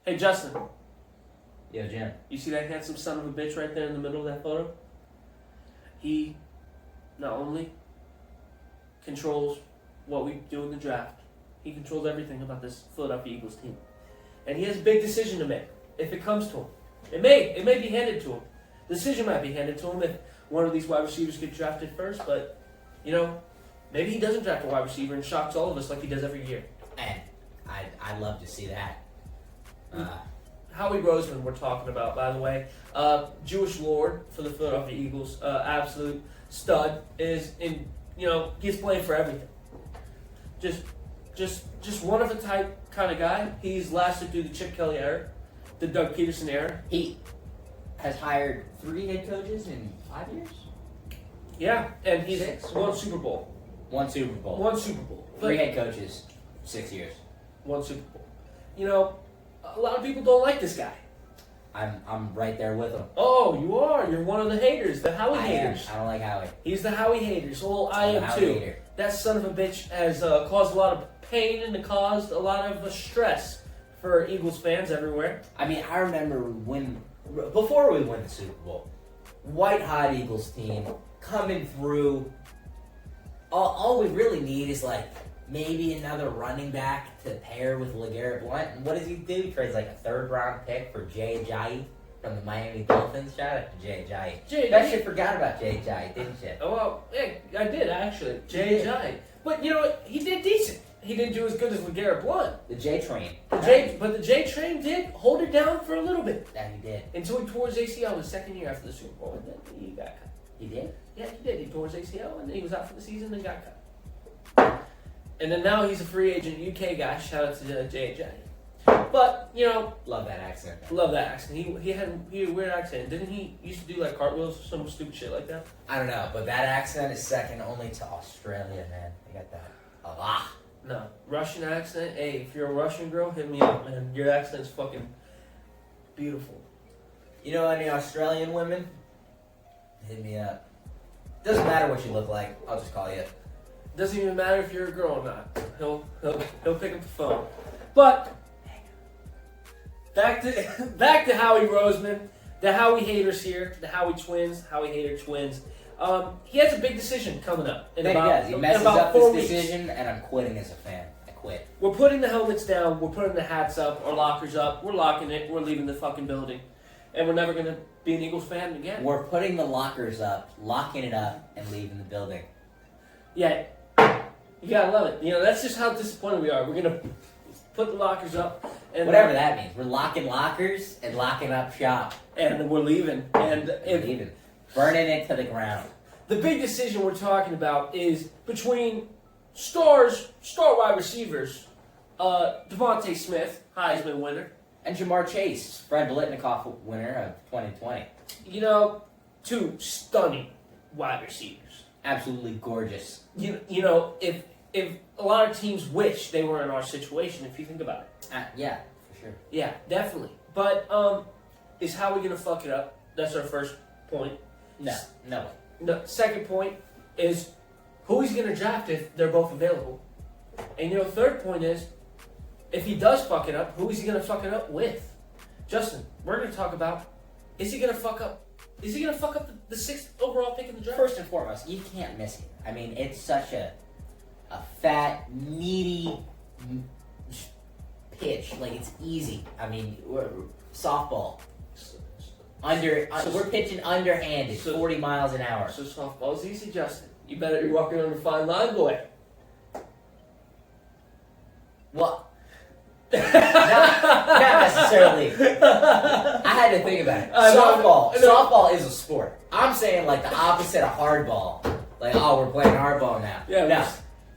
Hey, Justin. Yo, Jim. You see that handsome son of a bitch right there in the middle of that photo? He not only controls what we do in the draft, he controls everything about this Philadelphia Eagles team. And he has a big decision to make if it comes to him. It may be handed to him. The decision might be handed to him if one of these wide receivers gets drafted first, but, maybe he doesn't draft a wide receiver and shocks all of us like he does every year. And I'd love to see that. Howie Roseman we're talking about, by the way. Jewish lord for the Philadelphia Eagles. Absolute stud. Gets blamed for everything. Just one of a type kind of guy. He's lasted through the Chip Kelly era, the Doug Peterson era. He has hired 3 head coaches in 5 years? Yeah, and he's 6. won Super Bowl. 1 Super Bowl. 1 Super Bowl. 3 head coaches, 6 years. 1 Super Bowl. A lot of people don't like this guy. I'm right there with him. Oh, you are. You're one of the haters, the Howie I haters. am. I don't like Howie. He's the Howie haters. Well, I I'm a am Howie too. hater. That son of a bitch has caused a lot of pain and caused a lot of stress for Eagles fans everywhere. I mean, I remember before we won the Super Bowl, white hot Eagles team coming through. All we really need is maybe another running back to pair with LeGarrette Blount. And what does he do? He trades a 3rd round pick for Jay Ajayi from the Miami Dolphins. Shout out to Jay Ajayi. Bet you forgot about Jay Ajayi, didn't you? Oh, well, yeah, I did actually. Jay Ajayi. But you know what? He did decent. He didn't do as good as LeGarrette Blount. The J Train. But the J Train did hold it down for a little bit. That he did. Until he tore his ACL his second year after the Super Bowl, and then he got cut. He did? Yeah, he did. He tore his ACL, and then he was out for the season and got cut. And then now he's a free agent UK guy. Shout out to Jay Ajayi. But, Love that accent. love that accent. He had a weird accent. Didn't he used to do cartwheels or some stupid shit like that? I don't know, but that accent is second only to Australia, man. They got that. No. Russian accent. Hey, if you're a Russian girl, hit me up, man. Your accent's fucking beautiful. You know any Australian women? Hit me up. Doesn't matter what you look like. I'll just call you. Doesn't even matter if you're a girl or not. He'll pick up the phone. But back to Howie Roseman, the Howie haters here, the Howie twins, Howie hater twins. He has a big decision coming up. He does. He messes up this decision, and I'm quitting as a fan. I quit. We're putting the helmets down. We're putting the hats up. Our lockers up. We're locking it. We're leaving the fucking building, and we're never gonna be an Eagles fan again. We're putting the lockers up, locking it up, and leaving the building. Yeah, you gotta love it. That's just how disappointed we are. We're gonna put the lockers up, and whatever that means. We're locking lockers and locking up shop. And we're leaving. And burning it to the ground. The big decision we're talking about is between star wide receivers, Devontae Smith, Heisman winner, and Jamar Chase, Fred Biletnikoff winner of 2020. 2 stunning wide receivers. Absolutely gorgeous. If a lot of teams wish they were in our situation, if you think about it. Yeah, for sure. Yeah, definitely. But is how we gonna fuck it up? That's our first point. No. The second point is who he's gonna draft if they're both available. And third point is if he does fuck it up, who is he gonna fuck it up with? Justin, we're gonna talk about is he gonna fuck up the 6th overall pick in the draft? First and foremost, you can't miss him. I mean, it's such a fat, meaty pitch. It's easy. I mean, softball. We're pitching underhanded, 40 miles an hour. So softball's easy, Justin. You better be walking on a fine line, boy. Well, not necessarily. I had to think about it. Softball is a sport. I'm saying the opposite of hardball. We're playing hardball now. Yeah, no.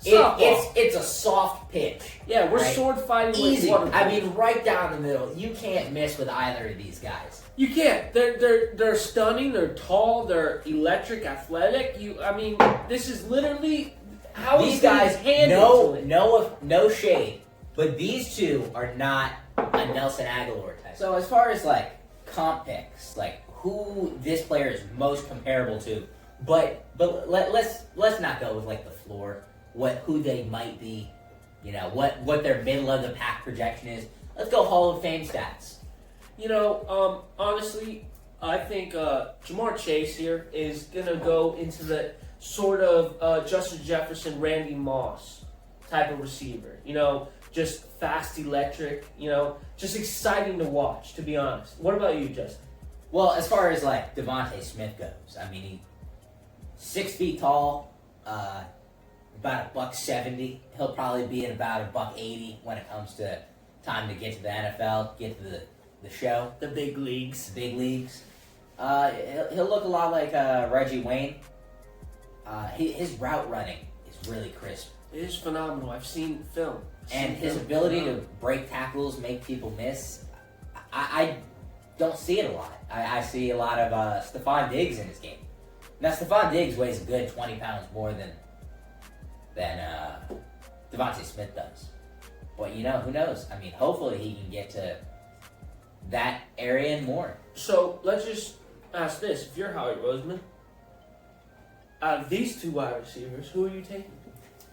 It's a soft pitch. Yeah, we're sword fighting easy. With water. I mean, right down the middle. You can't miss with either of these guys. You can't. They're stunning. They're tall. They're electric, athletic. This is literally how these guys. No shade, but these two are not a Nelson Aguilar type. So as far as comp picks, who this player is most comparable to, but let's not go with the floor. Who they might be, what their middle of the pack projection is. Let's go Hall of Fame stats. Honestly, I think Jamar Chase here is going to go into the sort of Justin Jefferson, Randy Moss type of receiver. Just fast, electric, just exciting to watch, to be honest. What about you, Justin? Well, as far as like Devontae Smith goes, I mean, he's 6 feet tall, about $170. He'll probably be at about $180 when it comes to time to get to the NFL, get to the show. The big leagues. Big leagues. He'll look a lot like Reggie Wayne. His route running is really crisp. It is phenomenal. I've seen film. And his ability to break tackles, make people miss, I don't see it a lot. I see a lot of Stephon Diggs in his game. Now, Stephon Diggs weighs a good 20 pounds more than Devontae Smith does. But, who knows? I mean, hopefully he can get to that area and more. So, let's just ask this. If you're Howie Roseman, out of these two wide receivers, who are you taking?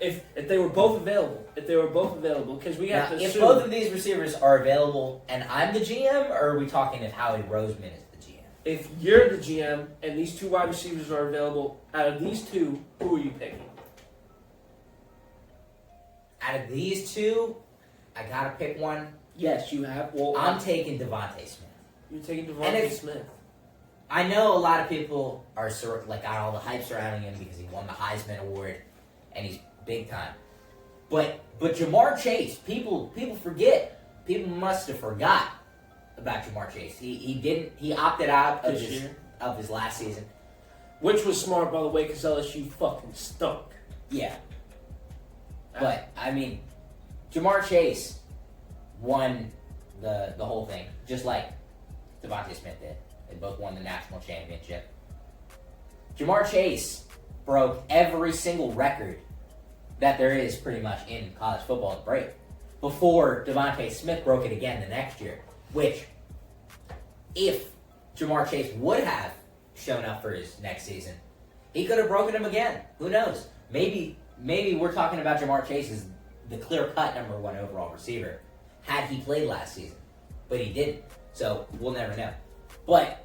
If they were both available, because we have to assume... If both of these receivers are available and I'm the GM, or are we talking if Howie Roseman is the GM? If you're the GM and these two wide receivers are available, out of these two, who are you picking? Out of these two, I gotta pick one. Yes, you have. Well, I'm taking Devontae Smith. You're taking Devontae Smith. I know a lot of people are got all the hype surrounding him because he won the Heisman Award and he's big time. But Jamar Chase, people forget. People must have forgot about Jamar Chase. He opted out of his last season. Which was smart, by the way, because LSU fucking stunk. Yeah. But, I mean, Jamar Chase won the whole thing, just like Devontae Smith did. They both won the national championship. Jamar Chase broke every single record that there is pretty much in college football to break before Devontae Smith broke it again the next year, which, if Jamar Chase would have shown up for his next season, he could have broken him again. Who knows? Maybe we're talking about Jamar Chase as the clear-cut number 1 overall receiver had he played last season, but he didn't, so we'll never know. But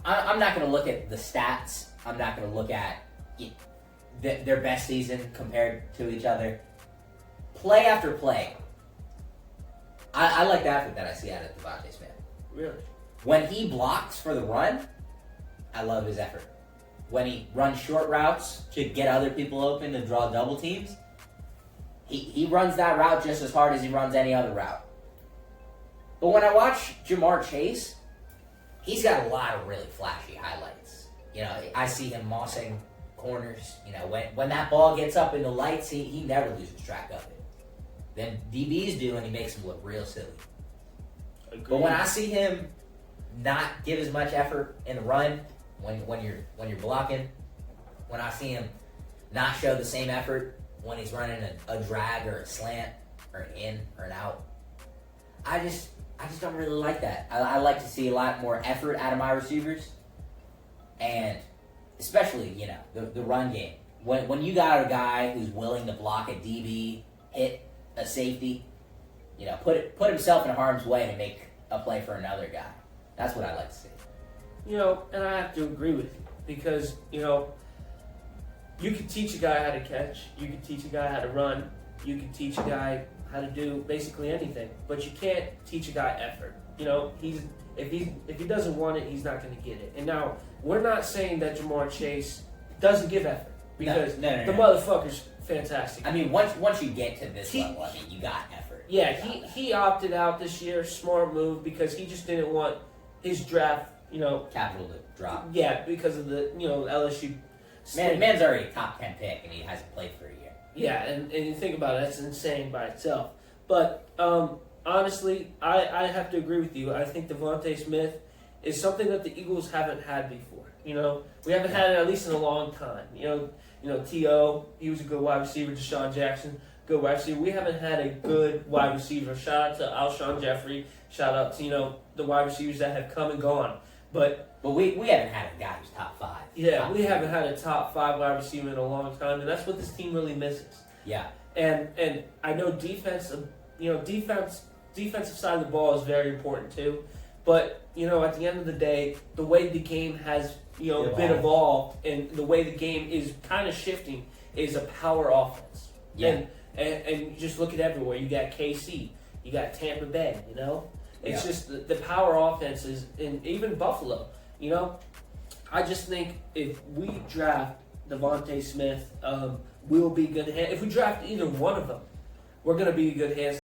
I'm not going to look at the stats. I'm not going to look at their best season compared to each other. Play after play, I like the effort that I see out of Devontae Smith. Really? When he blocks for the run, I love his effort. When he runs short routes to get other people open and draw double teams, he runs that route just as hard as he runs any other route. But when I watch Jamar Chase, he's got a lot of really flashy highlights. I see him mossing corners. When that ball gets up in the lights, he never loses track of it. Then DBs do, and he makes him look real silly. Agreed. But when I see him not give as much effort in the run, when you're blocking, when I see him not show the same effort when he's running a drag or a slant or an in or an out, I just don't really like that. I like to see a lot more effort out of my receivers, and especially the run game. When you got a guy who's willing to block a DB, hit a safety, put himself in harm's way to make a play for another guy. That's what I like to see. And I have to agree with you because you can teach a guy how to catch, you can teach a guy how to run, you can teach a guy how to do basically anything, but you can't teach a guy effort. If he doesn't want it, he's not going to get it. And now we're not saying that Jamar Chase doesn't give effort because the motherfucker's fantastic. I mean, once you get to this level, you got effort. Yeah, he opted out this year. Smart move because he just didn't want his draft, capital to drop. Yeah, because of the LSU. Man's already a top 10 pick and he hasn't played for a year. Yeah, and you think about it, that's insane by itself. But honestly, I have to agree with you. I think Devontae Smith is something that the Eagles haven't had before. We haven't had it at least in a long time. T.O., he was a good wide receiver. Deshaun Jackson, good wide receiver. We haven't had a good wide receiver. Shout out to Alshon Jeffrey. Shout out to, the wide receivers that have come and gone. But we haven't had a guy who's top 5. Yeah, we haven't had a top 5 wide receiver in a long time, and that's what this team really misses. Yeah. And I know defense defensive side of the ball is very important too. But at the end of the day, the way the game has been evolved and the way the game is kind of shifting is a power offense. Yeah. And just look at everywhere. You got KC, you got Tampa Bay. It's Yeah. just the power offenses, and even Buffalo. I just think if we draft Devontae Smith, we'll be good hands. If we draft either one of them, we're going to be in good hands.